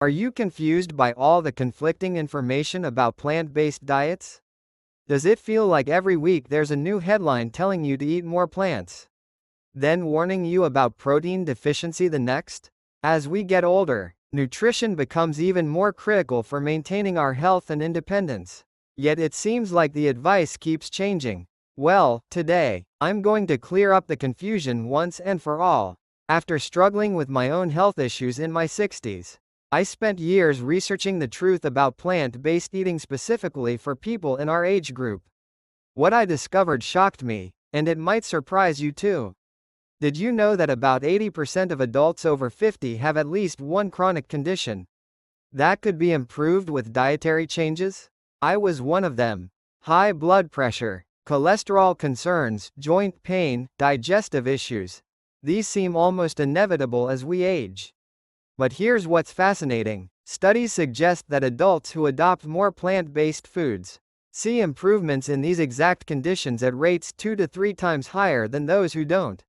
Are you confused by all the conflicting information about plant-based diets? Does it feel like every week there's a new headline telling you to eat more plants, then warning you about protein deficiency the next? As we get older, nutrition becomes even more critical for maintaining our health and independence. Yet it seems like the advice keeps changing. Well, today, I'm going to clear up the confusion once and for all. After struggling with my own health issues in my 60s, I spent years researching the truth about plant-based eating specifically for people in our age group. What I discovered shocked me, and it might surprise you too. Did you know that about 80% of adults over 50 have at least one chronic condition that could be improved with dietary changes? I was one of them. High blood pressure, cholesterol concerns, joint pain, digestive issues. These seem almost inevitable as we age. But here's what's fascinating. Studies suggest that adults who adopt more plant-based foods see improvements in these exact conditions at rates 2 to 3 times higher than those who don't.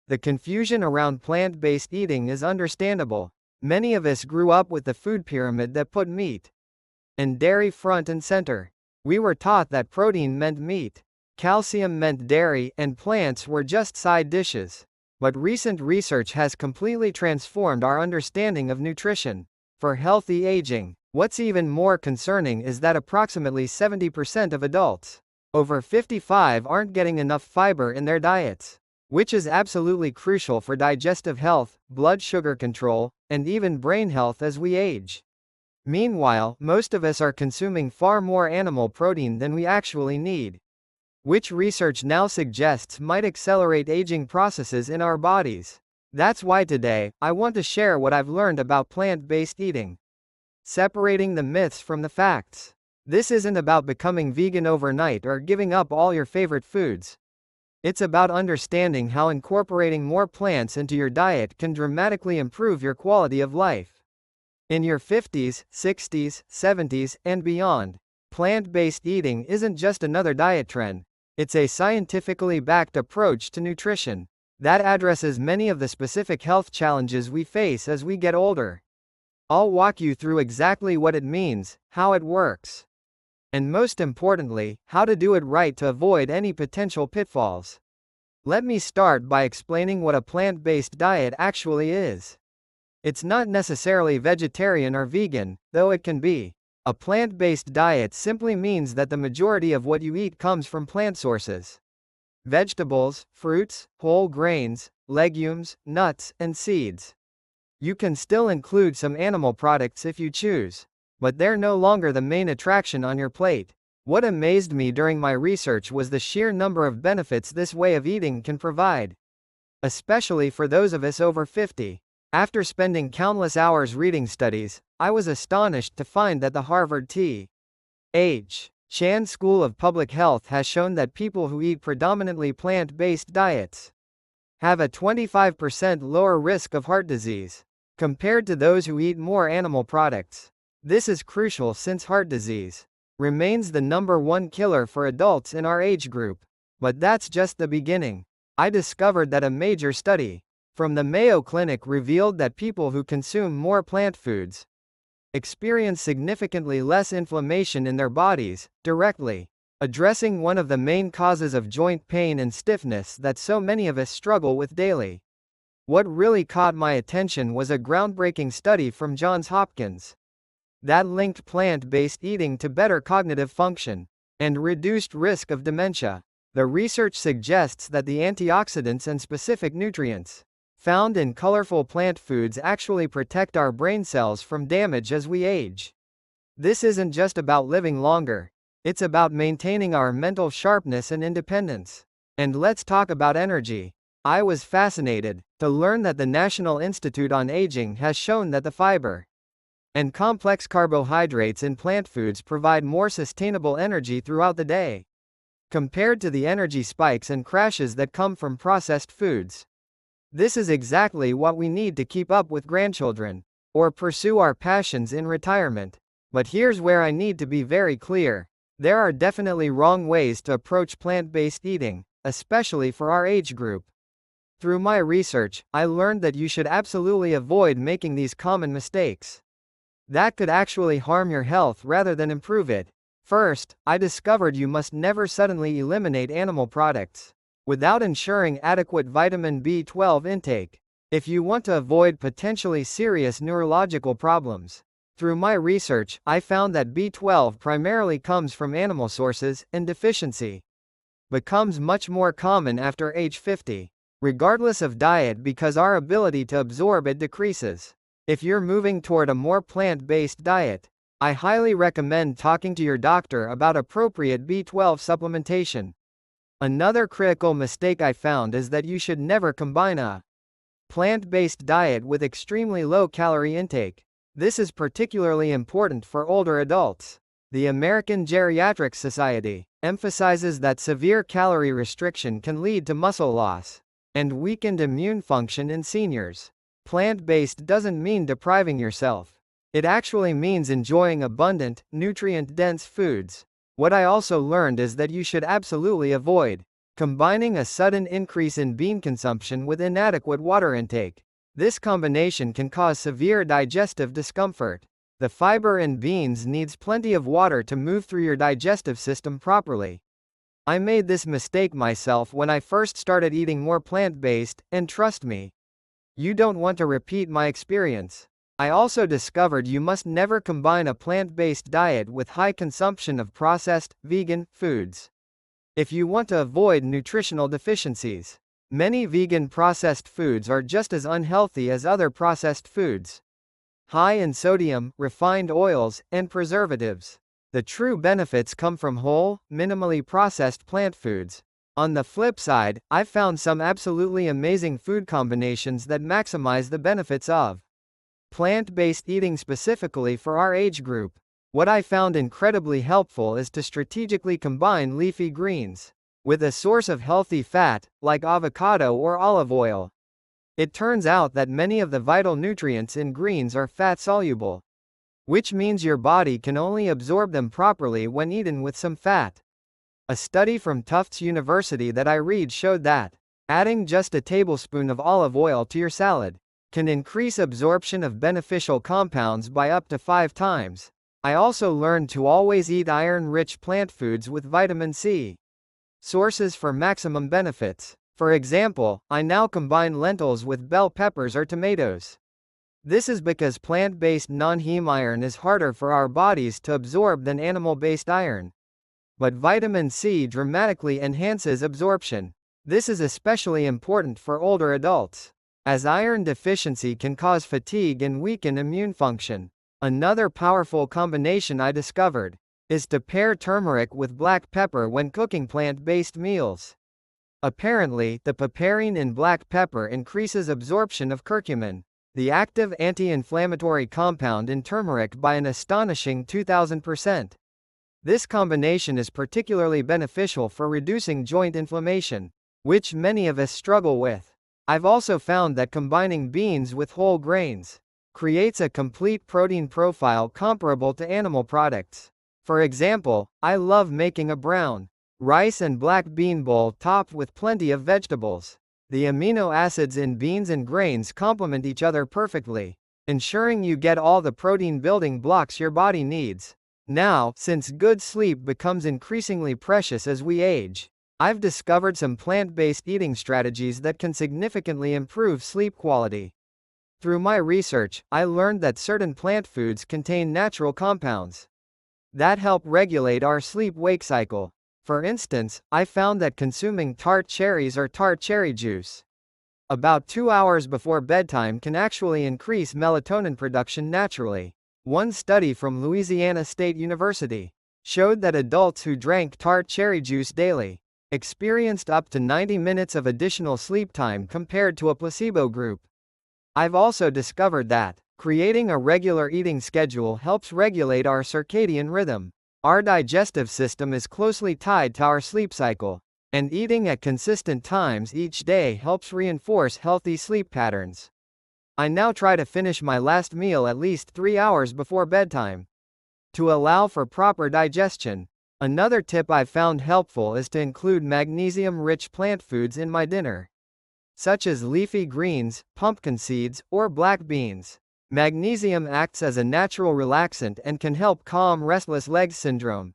The confusion around plant-based eating is understandable. Many of us grew up with the food pyramid that put meat and dairy front and center. We were taught that protein meant meat, calcium meant dairy, and plants were just side dishes. But recent research has completely transformed our understanding of nutrition. For healthy aging, what's even more concerning is that approximately 70% of adults over 55 aren't getting enough fiber in their diets, which is absolutely crucial for digestive health, blood sugar control, and even brain health as we age. Meanwhile, most of us are consuming far more animal protein than we actually need, which research now suggests might accelerate aging processes in our bodies. That's why today, I want to share what I've learned about plant-based eating, separating the myths from the facts. This isn't about becoming vegan overnight or giving up all your favorite foods. It's about understanding how incorporating more plants into your diet can dramatically improve your quality of life. In your 50s, 60s, 70s, and beyond, plant-based eating isn't just another diet trend. It's a scientifically backed approach to nutrition that addresses many of the specific health challenges we face as we get older. I'll walk you through exactly what it means, how it works, and most importantly, how to do it right to avoid any potential pitfalls. Let me start by explaining what a plant-based diet actually is. It's not necessarily vegetarian or vegan, though it can be. A plant-based diet simply means that the majority of what you eat comes from plant sources. Vegetables, fruits, whole grains, legumes, nuts, and seeds. You can still include some animal products if you choose, but they're no longer the main attraction on your plate. What amazed me during my research was the sheer number of benefits this way of eating can provide, especially for those of us over 50. After spending countless hours reading studies, I was astonished to find that the Harvard T.H. Chan School of Public Health has shown that people who eat predominantly plant-based diets have a 25% lower risk of heart disease compared to those who eat more animal products. This is crucial since heart disease remains the #1 killer for adults in our age group. But that's just the beginning. I discovered that a major study from the Mayo Clinic revealed that people who consume more plant foods experience significantly less inflammation in their bodies, directly addressing one of the main causes of joint pain and stiffness that so many of us struggle with daily. What really caught my attention was a groundbreaking study from Johns Hopkins that linked plant-based eating to better cognitive function and reduced risk of dementia. The research suggests that the antioxidants and specific nutrients found in colorful plant foods actually protect our brain cells from damage as we age. This isn't just about living longer, it's about maintaining our mental sharpness and independence. And let's talk about energy. I was fascinated to learn that the National Institute on Aging has shown that the fiber and complex carbohydrates in plant foods provide more sustainable energy throughout the day, compared to the energy spikes and crashes that come from processed foods. This is exactly what we need to keep up with grandchildren, or pursue our passions in retirement. But here's where I need to be very clear. There are definitely wrong ways to approach plant-based eating, especially for our age group. Through my research, I learned that you should absolutely avoid making these common mistakes. That could actually harm your health rather than improve it. First, I discovered you must never suddenly eliminate animal products without ensuring adequate vitamin B12 intake if you want to avoid potentially serious neurological problems. Through my research, I found that B12 primarily comes from animal sources, and deficiency becomes much more common after age 50, regardless of diet, because our ability to absorb it decreases. If you're moving toward a more plant-based diet, I highly recommend talking to your doctor about appropriate B12 supplementation. Another critical mistake I found is that you should never combine a plant-based diet with extremely low calorie intake. This is particularly important for older adults. The American Geriatric Society emphasizes that severe calorie restriction can lead to muscle loss and weakened immune function in seniors. Plant-based doesn't mean depriving yourself. It actually means enjoying abundant, nutrient-dense foods. What I also learned is that you should absolutely avoid combining a sudden increase in bean consumption with inadequate water intake. This combination can cause severe digestive discomfort. The fiber in beans needs plenty of water to move through your digestive system properly. I made this mistake myself when I first started eating more plant-based, and trust me, you don't want to repeat my experience. I also discovered you must never combine a plant-based diet with high consumption of processed, vegan foods if you want to avoid nutritional deficiencies. Many vegan processed foods are just as unhealthy as other processed foods, high in sodium, refined oils, and preservatives. The true benefits come from whole, minimally processed plant foods. On the flip side, I've found some absolutely amazing food combinations that maximize the benefits of plant-based eating specifically for our age group. What I found incredibly helpful is to strategically combine leafy greens with a source of healthy fat, like avocado or olive oil. It turns out that many of the vital nutrients in greens are fat-soluble, which means your body can only absorb them properly when eaten with some fat. A study from Tufts University that I read showed that adding just a tablespoon of olive oil to your salad can increase absorption of beneficial compounds by up to 5 times. I also learned to always eat iron-rich plant foods with vitamin C sources for maximum benefits. For example, I now combine lentils with bell peppers or tomatoes. This is because plant-based non-heme iron is harder for our bodies to absorb than animal-based iron. But vitamin C dramatically enhances absorption. This is especially important for older adults, as iron deficiency can cause fatigue and weaken immune function. Another powerful combination I discovered is to pair turmeric with black pepper when cooking plant-based meals. Apparently, the piperine in black pepper increases absorption of curcumin, the active anti-inflammatory compound in turmeric, by an astonishing 2000%. This combination is particularly beneficial for reducing joint inflammation, which many of us struggle with. I've also found that combining beans with whole grains creates a complete protein profile comparable to animal products. For example, I love making a brown rice and black bean bowl topped with plenty of vegetables. The amino acids in beans and grains complement each other perfectly, ensuring you get all the protein building blocks your body needs. Now, since good sleep becomes increasingly precious as we age, I've discovered some plant-based eating strategies that can significantly improve sleep quality. Through my research, I learned that certain plant foods contain natural compounds that help regulate our sleep-wake cycle. For instance, I found that consuming tart cherries or tart cherry juice about 2 hours before bedtime can actually increase melatonin production naturally. One study from Louisiana State University showed that adults who drank tart cherry juice daily experienced up to 90 minutes of additional sleep time compared to a placebo group. I've also discovered that creating a regular eating schedule helps regulate our circadian rhythm. Our digestive system is closely tied to our sleep cycle, and eating at consistent times each day helps reinforce healthy sleep patterns. I now try to finish my last meal at least 3 hours before bedtime to allow for proper digestion. Another tip I've found helpful is to include magnesium-rich plant foods in my dinner, such as leafy greens, pumpkin seeds, or black beans. Magnesium acts as a natural relaxant and can help calm restless legs syndrome,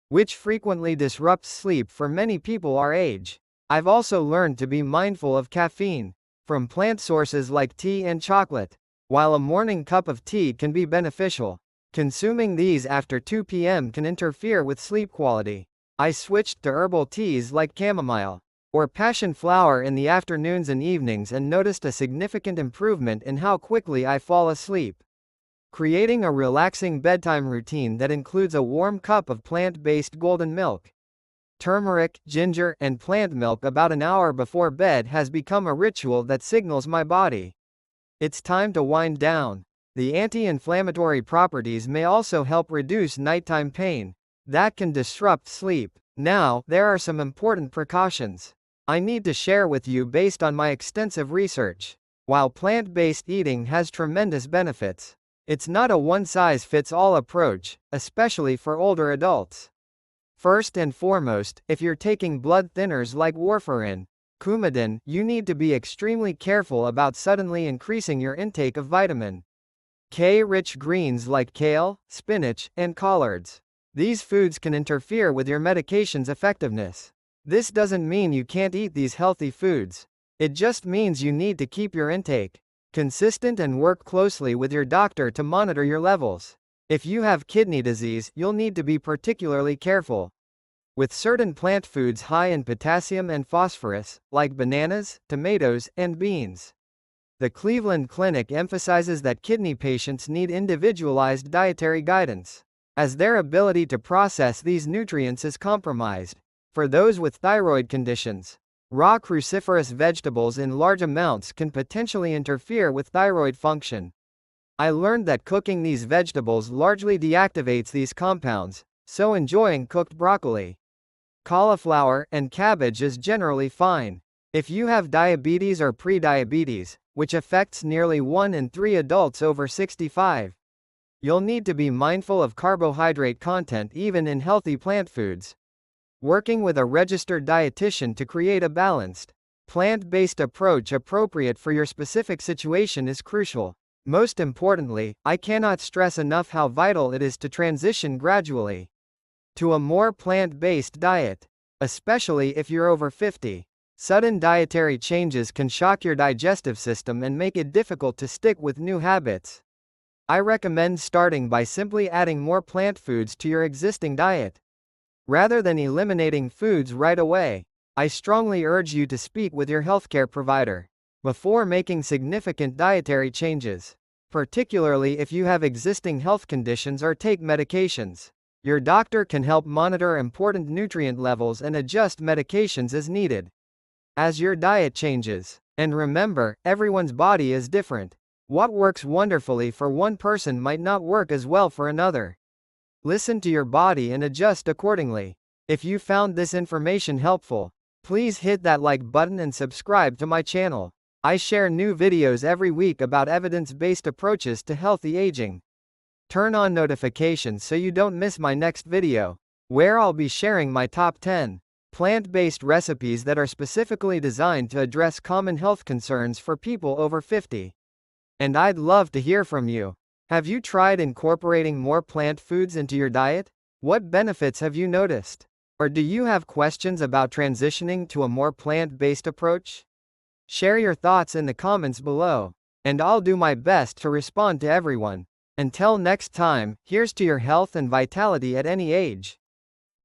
which frequently disrupts sleep for many people our age. I've also learned to be mindful of caffeine from plant sources like tea and chocolate. While a morning cup of tea can be beneficial, consuming these after 2 p.m. can interfere with sleep quality. I switched to herbal teas like chamomile or passion flower in the afternoons and evenings and noticed a significant improvement in how quickly I fall asleep. Creating a relaxing bedtime routine that includes a warm cup of plant-based golden milk, turmeric, ginger, and plant milk about an hour before bed has become a ritual that signals my body it's time to wind down. The anti-inflammatory properties may also help reduce nighttime pain that can disrupt sleep. Now, there are some important precautions I need to share with you based on my extensive research. While plant-based eating has tremendous benefits, it's not a one-size-fits-all approach, especially for older adults. First and foremost, if you're taking blood thinners like warfarin, Coumadin, you need to be extremely careful about suddenly increasing your intake of vitamin K-rich greens like kale, spinach, and collards. These foods can interfere with your medication's effectiveness. This doesn't mean you can't eat these healthy foods. It just means you need to keep your intake consistent and work closely with your doctor to monitor your levels. If you have kidney disease, you'll need to be particularly careful with certain plant foods high in potassium and phosphorus, like bananas, tomatoes, and beans. The Cleveland Clinic emphasizes that kidney patients need individualized dietary guidance, as their ability to process these nutrients is compromised. For those with thyroid conditions, raw cruciferous vegetables in large amounts can potentially interfere with thyroid function. I learned that cooking these vegetables largely deactivates these compounds, so enjoying cooked broccoli, cauliflower, and cabbage is generally fine. If you have diabetes or prediabetes, which affects nearly 1 in 3 adults over 65, you'll need to be mindful of carbohydrate content even in healthy plant foods. Working with a registered dietitian to create a balanced, plant-based approach appropriate for your specific situation is crucial. Most importantly, I cannot stress enough how vital it is to transition gradually to a more plant-based diet, especially if you're over 50. Sudden dietary changes can shock your digestive system and make it difficult to stick with new habits. I recommend starting by simply adding more plant foods to your existing diet, rather than eliminating foods right away. I strongly urge you to speak with your healthcare provider before making significant dietary changes, particularly if you have existing health conditions or take medications. Your doctor can help monitor important nutrient levels and adjust medications as needed as your diet changes. And remember, everyone's body is different. What works wonderfully for one person might not work as well for another. Listen to your body and adjust accordingly. If you found this information helpful, please hit that like button and subscribe to my channel. I share new videos every week about evidence-based approaches to healthy aging. Turn on notifications so you don't miss my next video, where I'll be sharing my top 10 plant-based recipes that are specifically designed to address common health concerns for people over 50. And I'd love to hear from you. Have you tried incorporating more plant foods into your diet? What benefits have you noticed? Or do you have questions about transitioning to a more plant-based approach? Share your thoughts in the comments below, and I'll do my best to respond to everyone. Until next time, here's to your health and vitality at any age.